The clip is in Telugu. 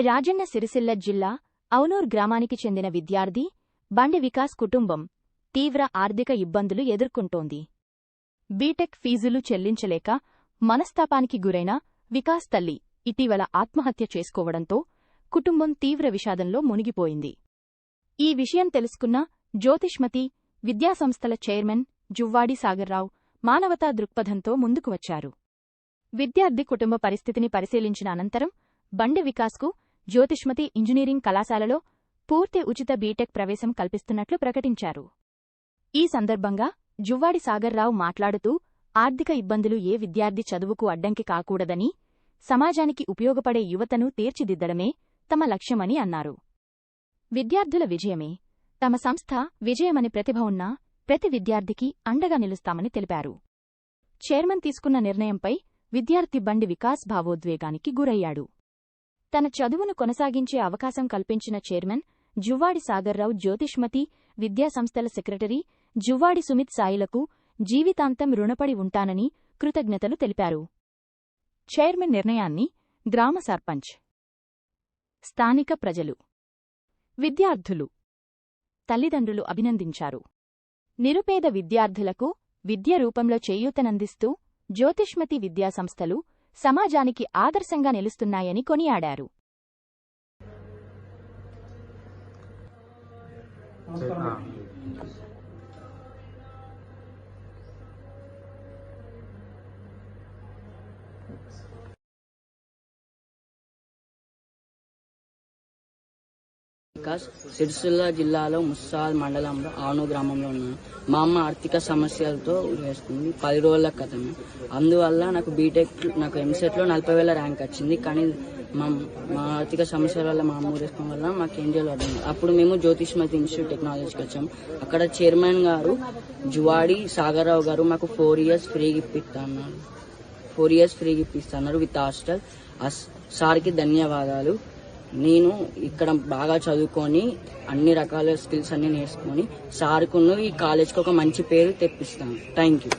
రాజన్న సిరిసిల్ల జిల్లా అవునూర్ గ్రామానికి చెందిన విద్యార్థి బండి వికాస్ కుటుంబం తీవ్ర ఆర్థిక ఇబ్బందులు ఎదుర్కొంటోంది. బీటెక్ ఫీజులు చెల్లించలేక మనస్తాపానికి గురైన వికాస్ తల్లి ఇటీవల ఆత్మహత్య చేసుకోవడంతో కుటుంబం తీవ్ర విషాదంలో మునిగిపోయింది. ఈ విషయం తెలుసుకున్న జ్యోతిష్మతి విద్యాసంస్థల చైర్మన్ జువ్వాడి సాగర్రావు మానవతా దృక్పథంతో ముందుకు వచ్చారు. విద్యార్థి కుటుంబ పరిస్థితిని పరిశీలించిన అనంతరం బండి వికాస్కు జ్యోతిష్మతి ఇంజనీరింగ్ కళాశాలలో పూర్తి ఉచిత బీటెక్ ప్రవేశం కల్పిస్తున్నట్లు ప్రకటించారు. ఈ సందర్భంగా జువ్వాడి సాగర్రావు మాట్లాడుతూ ఆర్థిక ఇబ్బందులు ఏ విద్యార్థి చదువుకు అడ్డంకి కాకూడదని, సమాజానికి ఉపయోగపడే యువతను తీర్చిదిద్దడమే తమ లక్ష్యమని అన్నారు. విద్యార్థుల విజయమే తమ సంస్థ విజయమని ప్రతిభ ఉన్న ప్రతి విద్యార్థికి అండగా నిలుస్తామని తెలిపారు. చైర్మన్ తీసుకున్న నిర్ణయంపై విద్యార్థి బండి వికాస్ భావోద్వేగానికి గురయ్యాడు. తన చదువును కొనసాగించే అవకాశం కల్పించిన చైర్మన్ జువ్వాడి సాగర్రావు జ్యోతిష్మతి విద్యాసంస్థల సెక్రటరీ జువ్వాడి సుమిత్ సాయిలకు జీవితాంతం రుణపడి ఉంటానని కృతజ్ఞతలు తెలిపారు. చైర్మన్ నిర్ణయాన్ని గ్రామ సర్పంచ్, స్థానిక ప్రజలు, విద్యార్థులు, తల్లిదండ్రులు అభినందించారు. నిరుపేద విద్యార్థులకు విద్య రూపంలో చేయూతనందిస్తూ జ్యోతిష్మతి విద్యాసంస్థలు సమాజానికి ఆదర్శంగా నిలుస్తున్నాయని కొనియాడారు. వికాస్ సిరిసిల్ల జిల్లాలో ముస్సాల్ మండలంలో ఆను గ్రామంలో ఉన్నాను. మా అమ్మ ఆర్థిక సమస్యలతో వేసుకుంది 10 రోజుల క్రితమే. అందువల్ల నాకు ఎంసెట్లో 40,000 ర్యాంక్ వచ్చింది. కానీ మా ఆర్థిక సమస్యల వల్ల మా అమ్మ వేసుకోవడం వల్ల మాకు ఏం చేయాలి. అప్పుడు మేము జ్యోతిష్మతి ఇన్స్టిట్యూట్ టెక్నాలజీకి వచ్చాం. అక్కడ చైర్మన్ గారు జువ్వాడి సాగర్రావు గారు మాకు 4 years ఫ్రీగా ఇప్పిస్తున్నారు విత్ హాస్టల్. సార్కి ధన్యవాదాలు. నేను ఇక్కడ బాగా చదువుకొని అన్ని రకాల స్కిల్స్ అన్ని నేర్చుకొని సార్కును ఈ కాలేజ్కి ఒక మంచి పేరు తెప్పిస్తాను. Thank you.